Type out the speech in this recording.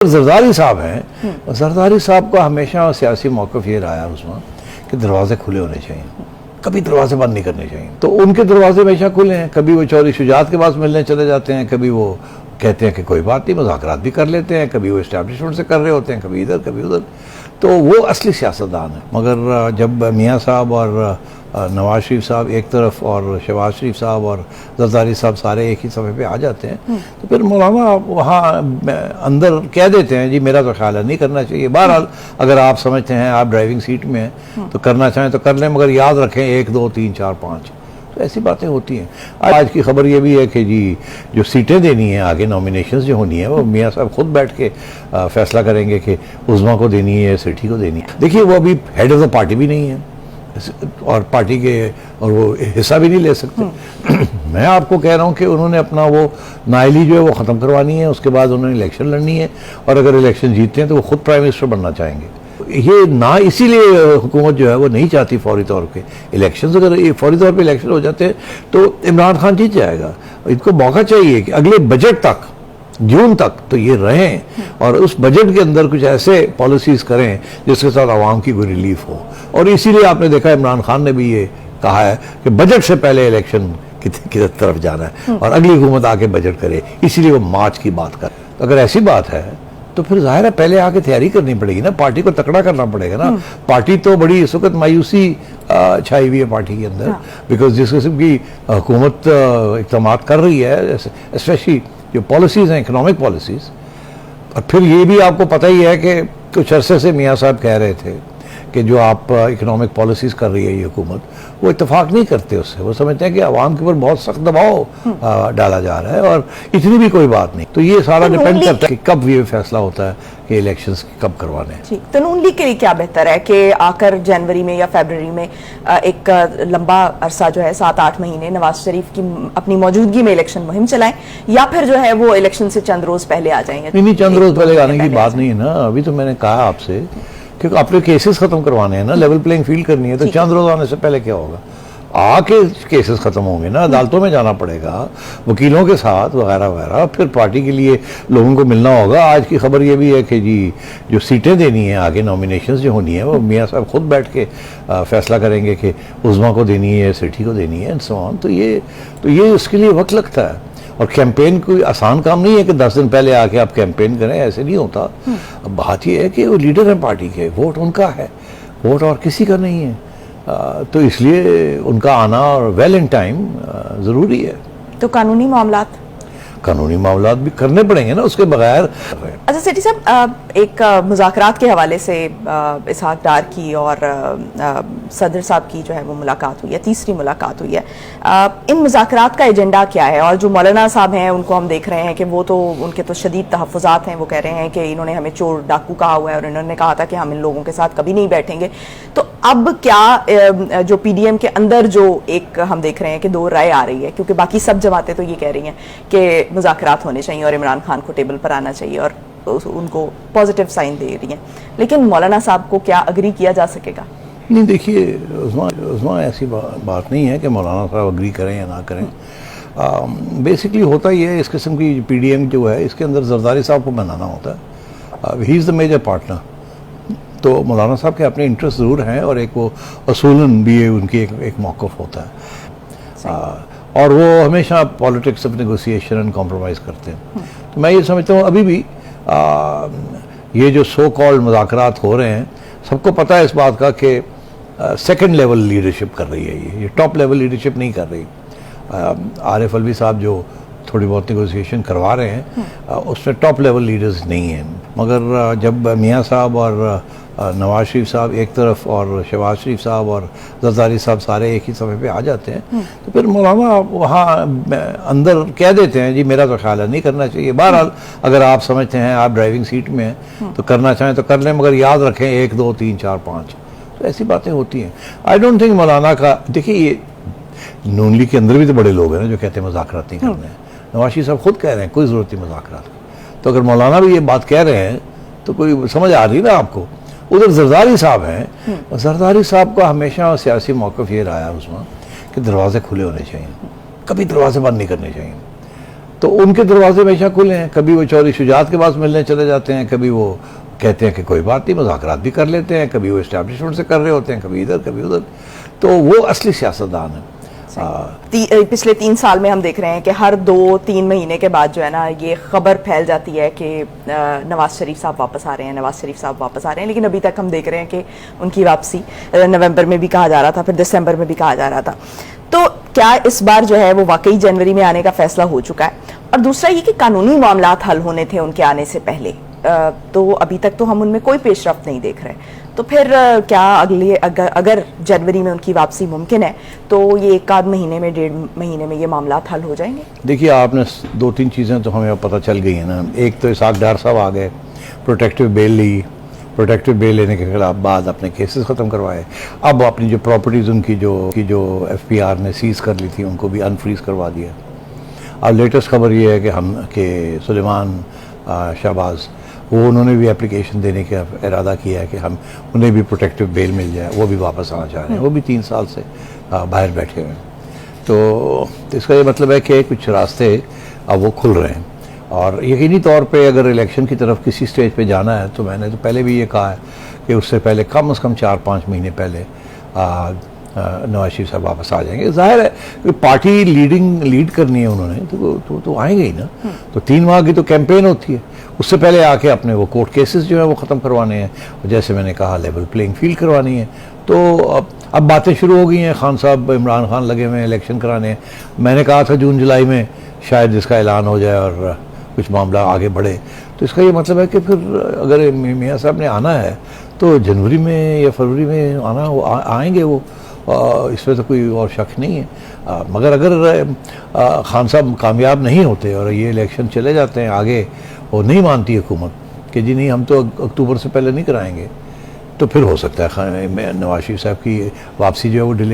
जरदारी साहब हैं, जरदारी साहब का हमेशा सियासी मौक़िफ़ ये रहा है उसमें कि दरवाजे खुले होने चाहिए, कभी दरवाजे बंद नहीं करने चाहिए। तो उनके दरवाजे हमेशा खुले हैं। कभी वो चौधरी शुजात के पास मिलने चले जाते हैं, कभी वो कहते हैं कि कोई बात नहीं, मुज़ाकरात भी कर लेते हैं, कभी वो इस्टेब्लिशमेंट से कर रहे होते हैं, कभी इधर कभी उधर। तो वो असली सियासतदान है। मगर जब मियाँ साहब और नवाज शरीफ साहब एक तरफ और शहबाज शरीफ साहब और जरदारी साहब सारे एक ही सफ़े पे आ जाते हैं, तो फिर मौलाना वहाँ अंदर कह देते हैं जी मेरा तो ख्याल है नहीं करना चाहिए। बहरहाल अगर आप समझते हैं आप ड्राइविंग सीट में हैं तो करना चाहें तो कर लें, मगर याद रखें 1 2 3 4 5, तो ऐसी बातें होती हैं। आज की खबर ये भी है कि जी जो सीटें देनी है आगे, नॉमिनेशंस जो होनी है, वो मियाँ साहब खुद बैठ के फैसला करेंगे कि उज़्मा को देनी है या सिटी को देनी है। देखिए वो अभी हेड ऑफ द पार्टी भी नहीं है और पार्टी के और वो हिस्सा भी नहीं ले सकते। मैं आपको कह रहा हूँ कि उन्होंने अपना वो नाअहली जो है वो ख़त्म करवानी है, उसके बाद उन्होंने इलेक्शन लड़नी है, और अगर इलेक्शन जीतते हैं तो वो खुद प्राइम मिनिस्टर बनना चाहेंगे। ये ना इसीलिए हुकूमत जो है वो नहीं चाहती फौरी तौर पे इलेक्शन। अगर फौरी तौर पे इलेक्शन हो जाते हैं तो इमरान खान जीत जाएगा। इनको मौका चाहिए कि अगले बजट तक, जून तक तो ये रहें और उस बजट के अंदर कुछ ऐसे पॉलिसीज़ करें जिसके साथ आवाम की कोई रिलीफ हो। और इसीलिए आपने देखा इमरान खान ने भी ये कहा है कि बजट से पहले इलेक्शन की तरफ जाना है और अगली हुकूमत आके बजट करे, इसीलिए वो मार्च की बात कर। तो अगर ऐसी बात है तो फिर जाहिर है पहले आके तैयारी करनी पड़ेगी ना, पार्टी को तकड़ा करना पड़ेगा ना। पार्टी तो बड़ी इस वक्त मायूसी छाई हुई है पार्टी के अंदर, बिकॉज जिस किस्म की हुकूमत इक़दाम कर रही है, स्पेशली जो पॉलिसीज़ हैं इकोनॉमिक पॉलिसीज़। और फिर ये भी आपको पता ही है कि कुछ अरसे से मियाँ साहब कह रहे थे कि जो आप इकोनॉमिक पॉलिसीज़ कर रही है ये हुकूमत, वो इत्तेफाक नहीं करते उससे। वो समझते हैं कि आवाम के ऊपर बहुत सख्त दबाव डाला जा रहा है और इतनी भी कोई बात नहीं। तो ये सारा डिपेंड करता है कि कब ये फैसला होता है कि इलेक्शंस कब करवाने हैं। तो नून लीग के लिए क्या बेहतर है कि आकर जनवरी में या फरवरी में एक लंबा अरसा जो है 7-8 महीने नवाज शरीफ की अपनी मौजूदगी में इलेक्शन मुहिम चलाएं, या फिर जो है वो इलेक्शन से चंद रोज पहले आ जाएंगे? नहीं, चंद रोज पहले आने की बात नहीं है ना। अभी तो मैंने कहा आपसे क्योंकि अपने केसेस खत्म करवाने हैं ना, लेवल प्लेइंग फील्ड करनी है। तो चंद रोज आने से पहले क्या होगा, आके केसेस खत्म होंगे ना, अदालतों में जाना पड़ेगा वकीलों के साथ वगैरह वगैरह, फिर पार्टी के लिए लोगों को मिलना होगा। आज की खबर ये भी है कि जी जो सीटें देनी है आगे, नॉमिनेशंस जो होनी है, वो मियाँ साहब खुद बैठ के फैसला करेंगे कि उज़्मा को देनी है या सिटी को देनी है एंड सो ऑन। तो ये उसके लिए वक्त लगता है और कैंपेन कोई आसान काम नहीं है कि 10 दिन पहले आके आप कैंपेन करें, ऐसे नहीं होता। अब बात यह है कि वो लीडर हैं पार्टी के, वोट उनका है, वोट और किसी का नहीं है। तो इसलिए उनका आना और वेल इन टाइम ज़रूरी है। तो कानूनी मामलात भी करने पड़ेंगे ना, उसके बगैर। अच्छा सेठी साहब, एक मुज़ाकरात के हवाले से इसहाक डार की और सदर साहब की जो है वो मुलाकात हुई है, तीसरी मुलाकात हुई है। इन मुज़ाकरात का एजेंडा क्या है? और जो मौलाना साहब हैं उनको हम देख रहे हैं कि वो तो उनके तो शदीद तहफ़्फ़ुज़ात हैं। वो कह रहे हैं कि इन्होंने हमें चोर डाकू कहा हुआ है और इन्होंने कहा था कि हम इन लोगों के साथ कभी नहीं बैठेंगे। तो अब क्या जो PDM के अंदर जो एक हम देख रहे हैं कि 2 राय आ रही है, क्योंकि बाकी सब जमातें तो ये कह रही हैं कि मुज़ाकरात होने चाहिए और इमरान खान को टेबल पर आना चाहिए और उनको पॉजिटिव साइन दे रही हैं, लेकिन मौलाना साहब को क्या अग्री किया जा सकेगा? नहीं, देखिए उस्मा ऐसी बात नहीं है कि मौलाना साहब अग्री करें या ना करें। बेसिकली होता ही है इस किस्म की PDM जो है, इसके अंदर जरदारी साहब को बनाना होता है। He is the major partner. तो मौलाना साहब के अपने इंटरेस्ट ज़रूर हैं और एक वो असूलन भी उनकी एक मौक़िफ़ होता है और वो हमेशा politics of negotiation and compromise करते हैं। तो मैं ये समझता हूँ अभी भी ये जो सो कॉल्ड मुज़ाकरात हो रहे हैं, सबको पता है इस बात का कि सेकंड लेवल लीडरशिप कर रही है, ये टॉप लेवल लीडरशिप नहीं कर रही। आरिफ अलवी साहब जो थोड़ी बहुत नेगोशिएशन करवा रहे हैं उसमें टॉप लेवल लीडर्स नहीं हैं। मगर जब मियाँ साहब और नवाज शरीफ साहब एक तरफ और शहबाज शरीफ साहब और जरदारी साहब सारे एक ही सफ़े पे आ जाते हैं, तो फिर मौलाना वहाँ अंदर कह देते हैं जी मेरा तो ख्याल है नहीं करना चाहिए। बहरहाल अगर आप समझते हैं आप ड्राइविंग सीट में हैं तो करना चाहें तो कर लें, मगर याद रखें 1 2 3 4 5, तो ऐसी बातें होती हैं। आई डोंट थिंक मौलाना का, देखिए ये नून लीग के अंदर भी तो बड़े लोग हैं ना जो कहते हैं मुज़ाकरात नहीं करने हैं। नवाज शरीफ साहब खुद कह रहे हैं कोई ज़रूरत नहीं मुज़ाकरात की। तो अगर मौलाना भी ये बात कह रहे हैं तो कोई समझ आ रही ना आपको। उधर जरदारी साहब हैं, और जरदारी साहब का हमेशा सियासी मौक़िफ़ ये रहा है उसमें कि दरवाजे खुले होने चाहिए, कभी दरवाजे बंद नहीं करने चाहिए। तो उनके दरवाजे हमेशा खुले हैं। कभी वो चौधरी शुजात के पास मिलने चले जाते हैं, कभी वो कहते हैं कि कोई बात नहीं, मुज़ाकरात भी कर लेते हैं, कभी वो इस्टेब्लिशमेंट से कर रहे होते हैं, कभी इधर कभी उधर। तो वो असली सियासतदान है। पिछले 3 साल में हम देख रहे हैं कि हर 2-3 महीने के बाद जो है ना ये खबर फैल जाती है कि नवाज शरीफ साहब वापस आ रहे हैं, नवाज शरीफ साहब वापस आ रहे हैं, लेकिन अभी तक हम देख रहे हैं कि उनकी वापसी नवंबर में भी कहा जा रहा था, फिर दिसंबर में भी कहा जा रहा था। तो क्या इस बार जो है वो वाकई जनवरी में आने का फैसला हो चुका है? और दूसरा ये कि कानूनी मामलात हल होने थे उनके आने से पहले, तो अभी तक तो हम उनमें कोई पेशरफ्त नहीं देख रहे। तो फिर क्या अगर जनवरी में उनकी वापसी मुमकिन है तो ये 1 महीने में 1.5 महीने में ये मामलात हल हो जाएंगे? देखिए, आपने 2-3 चीज़ें तो हमें पता चल गई हैं ना। एक तो इसाक डार साहब आ गए, प्रोटेक्टिव बेल ली, प्रोटेक्टिव बेल लेने के खिलाफ बाद अपने केसेस ख़त्म करवाए। अब अपनी जो प्रॉपर्टीज़ उनकी जो FPR ने सीज़ कर ली थी उनको भी अनफ्रीज़ करवा दिया। अब लेटेस्ट खबर ये है कि सुलेमान शहबाज वो उन्होंने भी एप्लीकेशन देने का इरादा किया है कि हम उन्हें भी प्रोटेक्टिव बेल मिल जाए, वो भी वापस आना चाह रहे हैं। वो भी 3 साल से बाहर बैठे हुए हैं। तो इसका ये मतलब है कि कुछ रास्ते अब वो खुल रहे हैं। और यकीनी तौर पे अगर इलेक्शन की तरफ किसी स्टेज पे जाना है तो मैंने तो पहले भी ये कहा है कि उससे पहले कम से कम 4-5 महीने पहले नवाज शरीफ साहब वापस आ जाएंगे। जाहिर है कि पार्टी लीड करनी है उन्होंने तो आएंगे ही ना। तो 3 माह की तो कैंपेन होती है, उससे पहले आके अपने वो कोर्ट केसेस जो है वो ख़त्म करवाने हैं, और जैसे मैंने कहा लेवल प्लेइंग फील्ड करवानी है। तो अब बातें शुरू हो गई हैं। खान साहब, इमरान खान लगे हुए हैं इलेक्शन कराने। मैंने कहा था जून जुलाई में शायद इसका ऐलान हो जाए और कुछ मामला आगे बढ़े। तो इसका ये मतलब है कि फिर अगर मियाँ साहब ने आना है तो जनवरी में या फरवरी में आएंगे वो, इसमें तो कोई और शक नहीं है। मगर अगर खान साहब कामयाब नहीं होते और ये इलेक्शन चले जाते हैं आगे, और नहीं मानती हुकूमत कि जी नहीं हम तो अक्टूबर से पहले नहीं कराएंगे, तो फिर हो सकता है नवाज शरीफ साहब की वापसी जो है वो डिले